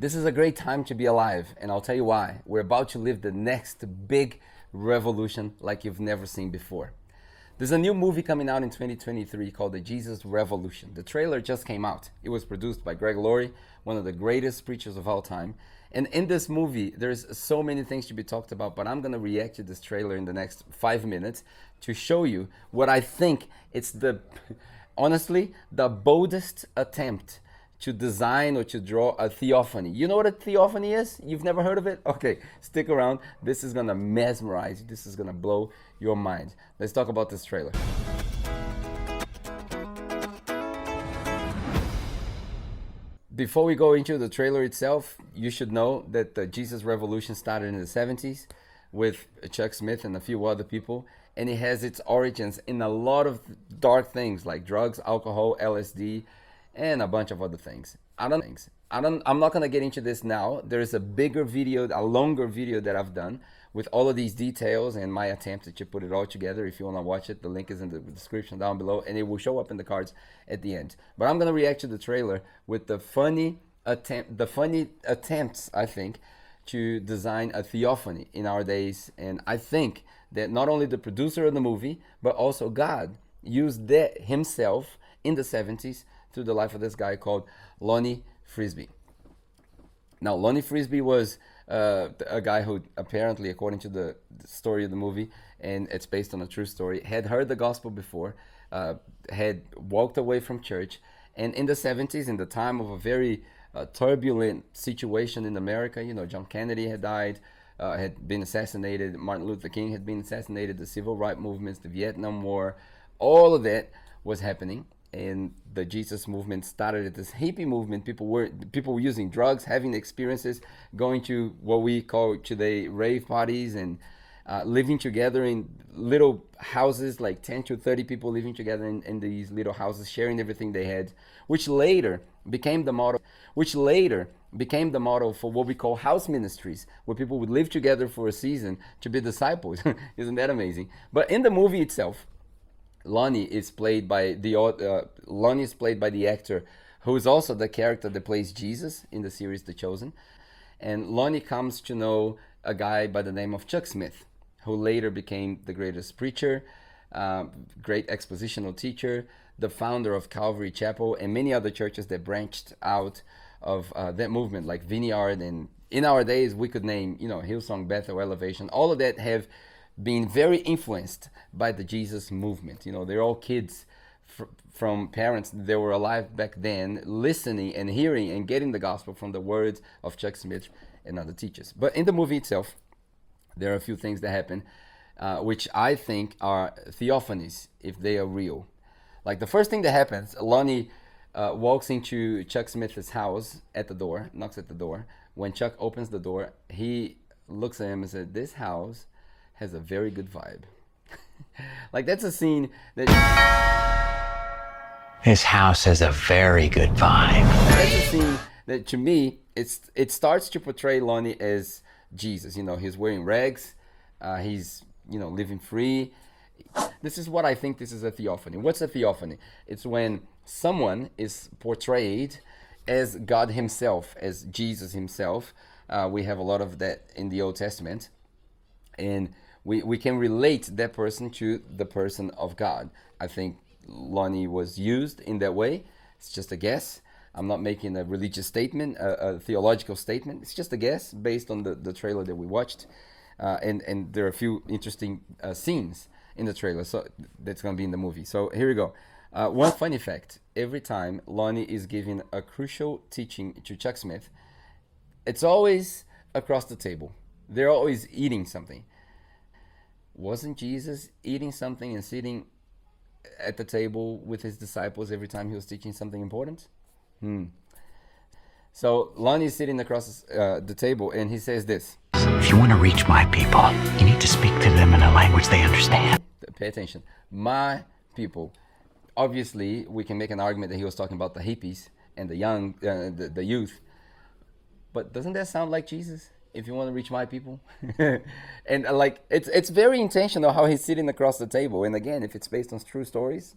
This is a great time to be alive, and I'll tell you why. We're about to live the next big revolution like you've never seen before. There's a new movie coming out in 2023 called The Jesus Revolution. The trailer just came out. It was produced by Greg Laurie, one of the greatest preachers of all time. And in this movie, there's so many things to be talked about, but I'm going to react to this trailer in the next 5 minutes to show you what I think it's honestly, the boldest attempt to design or to draw a theophany. You know what a theophany is? You've never heard of it? Okay, stick around. This is gonna mesmerize you. This is gonna blow your mind. Let's talk about this trailer. Before we go into the trailer itself, you should know that the Jesus Revolution started in the 70s with Chuck Smith and a few other people, and it has its origins in a lot of dark things like drugs, alcohol, LSD, and a bunch of other things. I'm not gonna get into this now. There is a bigger video, a longer video that I've done with all of these details and my attempt to put it all together. If you wanna watch it, the link is in the description down below, and it will show up in the cards at the end. But I'm gonna react to the trailer with the funny attempts, I think, to design a theophany in our days. And I think that not only the producer of the movie, but also God used that himself in the 70s through the life of this guy called Lonnie Frisbee. Now, Lonnie Frisbee was a guy who apparently, according to the story of the movie, and it's based on a true story, had heard the gospel before, had walked away from church, and in the 70s, in the time of a very turbulent situation in America, you know, John Kennedy had died, had been assassinated, Martin Luther King had been assassinated, the civil rights movements, the Vietnam War, all of that was happening. And the Jesus movement started at this hippie movement. People were using drugs, having experiences, going to what we call today rave parties, and living together in little houses, like 10 to 30 people living together in these little houses, sharing everything they had, which later became the model for what we call house ministries, where people would live together for a season to be disciples. Isn't that amazing? But in the movie itself, Lonnie is played by the actor who is also the character that plays Jesus in the series The Chosen. And Lonnie comes to know a guy by the name of Chuck Smith, who later became the greatest preacher, great expositional teacher, the founder of Calvary Chapel, and many other churches that branched out of that movement, like Vineyard. And in our days, we could name, you know, Hillsong, Bethel, Elevation. All of that have been very influenced by the Jesus movement. You know, they're all kids from parents that were alive back then, listening and hearing and getting the gospel from the words of Chuck Smith and other teachers. But in the movie itself, there are a few things that happen, which I think are theophanies, if they are real. Like the first thing that happens, Lonnie walks into Chuck Smith's house at the door, knocks at the door. When Chuck opens the door, he looks at him and says, "This house has a very good vibe." Like, that's a scene that... This house has a very good vibe. That's a scene that, to me, it starts to portray Lonnie as Jesus. You know, he's wearing rags, he's, you know, living free. This is what I think this is a theophany. What's a theophany? It's when someone is portrayed as God himself, as Jesus himself. We have a lot of that in the Old Testament. And we can relate that person to the person of God. I think Lonnie was used in that way. It's just a guess. I'm not making a religious statement, a theological statement. It's just a guess based on the trailer that we watched. And there are a few interesting scenes in the trailer, so that's going to be in the movie. So here we go. One funny fact: every time Lonnie is giving a crucial teaching to Chuck Smith, it's always across the table. They're always eating something. Wasn't Jesus eating something and sitting at the table with his disciples every time he was teaching something important? So Lonnie is sitting across the table, and he says this: If you want to reach my people, you need to speak to them in a language they understand. Pay attention. My people. Obviously, we can make an argument that he was talking about the hippies and the young, the youth. But doesn't that sound like Jesus? If you want to reach my people. And like, it's very intentional how he's sitting across the table. And again, if it's based on true stories,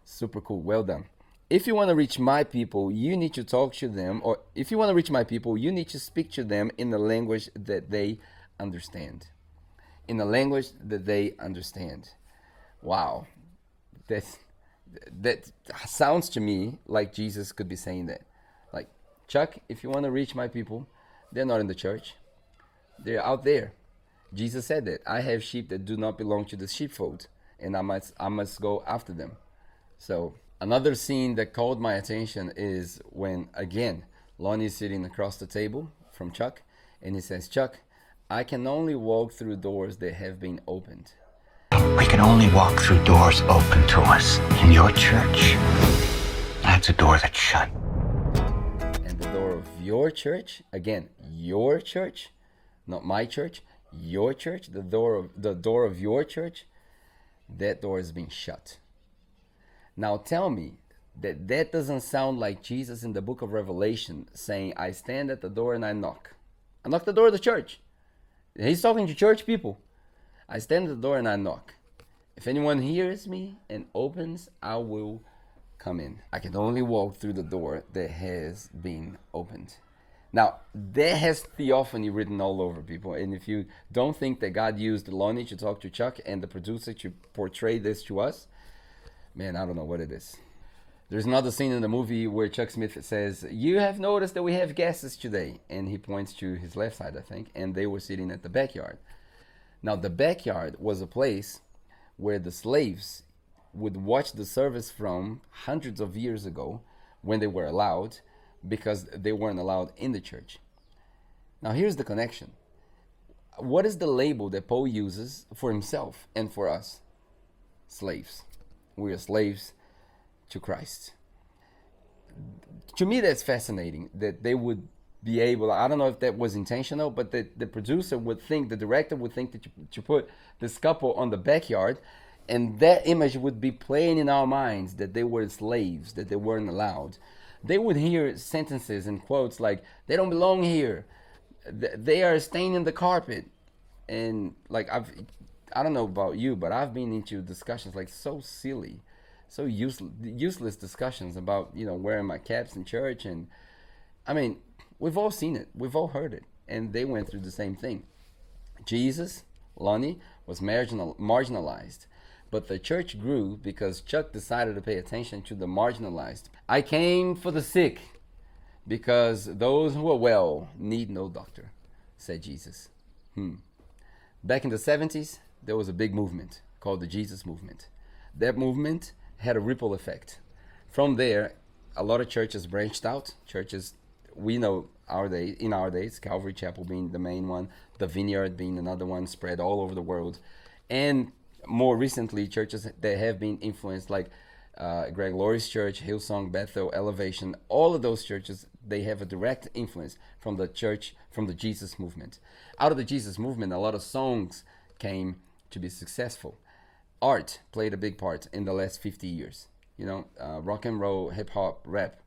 super cool. Well done. If you want to reach my people, you need to talk to them, or if you want to reach my people, you need to speak to them in the language that they understand. In the language that they understand. Wow. That's, that sounds to me like Jesus could be saying that. Like, Chuck, if you want to reach my people, they're not in the church. They're out there. Jesus said that. I have sheep that do not belong to the sheepfold, and I must go after them. So another scene that called my attention is when, again, Lonnie is sitting across the table from Chuck, and he says, Chuck, I can only walk through doors that have been opened. We can only walk through doors open to us. In your church, that's a door that's shut. And the door of your church, again, your church, not my church, your church, the door of your church, that door is being shut. Now tell me that doesn't sound like Jesus in the book of Revelation saying, I stand at the door and I knock. I knock the door of the church. He's talking to church people. I stand at the door and I knock. If anyone hears me and opens, I will come in. I can only walk through the door that has been opened. Now, that has theophany written all over, people. And if you don't think that God used Lonnie to talk to Chuck and the producer to portray this to us, man, I don't know what it is. There's another scene in the movie where Chuck Smith says, you have noticed that we have guests today. And he points to his left side, I think. And they were sitting at the backyard. Now, the backyard was a place where the slaves would watch the service from hundreds of years ago when they were allowed, because they weren't allowed in the church. Now here's the connection. What is the label that Paul uses for himself and for us? Slaves. We are slaves to Christ. To me, that's fascinating that they would be able, I don't know if that was intentional, but the producer would think, the director would think that you put this couple on the backyard, and that image would be playing in our minds that they were slaves, that they weren't allowed. They would hear sentences and quotes like, they don't belong here. They are staining the carpet. And like, I don't know about you, but I've been into discussions like so silly, so useless discussions about, wearing my caps in church. And I mean, we've all seen it. We've all heard it. And they went through the same thing. Jesus, Lonnie, was marginalized. But the church grew because Chuck decided to pay attention to the marginalized. I came for the sick because those who are well need no doctor, said Jesus. Back in the 70s, there was a big movement called the Jesus movement. That movement had a ripple effect. From there, a lot of churches branched out. Churches we know in our days, Calvary Chapel being the main one, the Vineyard being another one, spread all over the world. And more recently, churches that have been influenced, like Greg Laurie's church, Hillsong, Bethel, Elevation, all of those churches, they have a direct influence from the church, from the Jesus movement. Out of the Jesus movement, a lot of songs came to be successful. Art played a big part in the last 50 years. Rock and roll, hip hop, rap,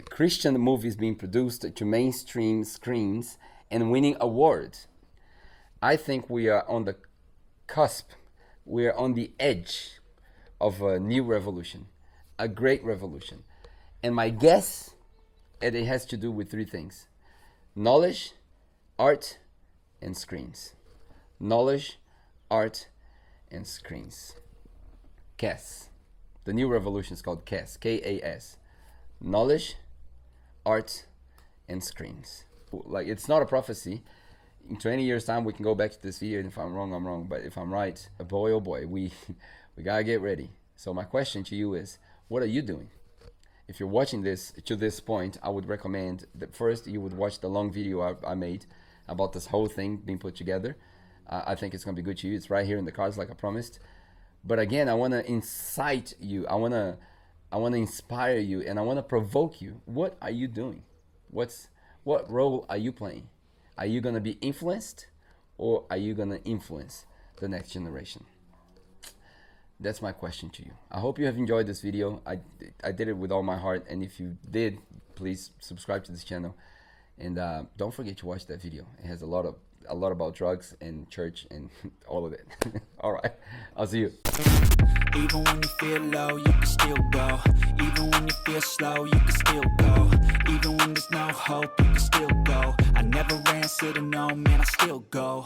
Christian movies being produced to mainstream screens and winning awards. I think we are on the cusp, we are on the edge of a new revolution, a great revolution. And my guess, and it has to do with three things: knowledge, art, and screens. Knowledge, art, and screens. KAS. The new revolution is called KAS, K-A-S. Knowledge, art, and screens. Like, it's not a prophecy. In 20 years' time, we can go back to this video, and if I'm wrong, I'm wrong. But if I'm right, boy, oh boy, we gotta get ready. So my question to you is, what are you doing? If you're watching this to this point, I would recommend that first you would watch the long video I made about this whole thing being put together. I think it's gonna be good to you. It's right here in the cards, like I promised. But again, I want to incite you. I want to inspire you, and I want to provoke you. What are you doing? What role are you playing? Are you going to be influenced, or are you going to influence the next generation? That's my question to you. I hope you have enjoyed this video. I did it with all my heart, and if you did, please subscribe to this channel, and don't forget to watch that video. It has a lot of a lot about drugs and church and all of it. All right, I'll see you. Even when you feel low, you can still go. Even when you feel slow, you can still go. Even when there's no hope, you can still go. I never ran, said no, man, I still go.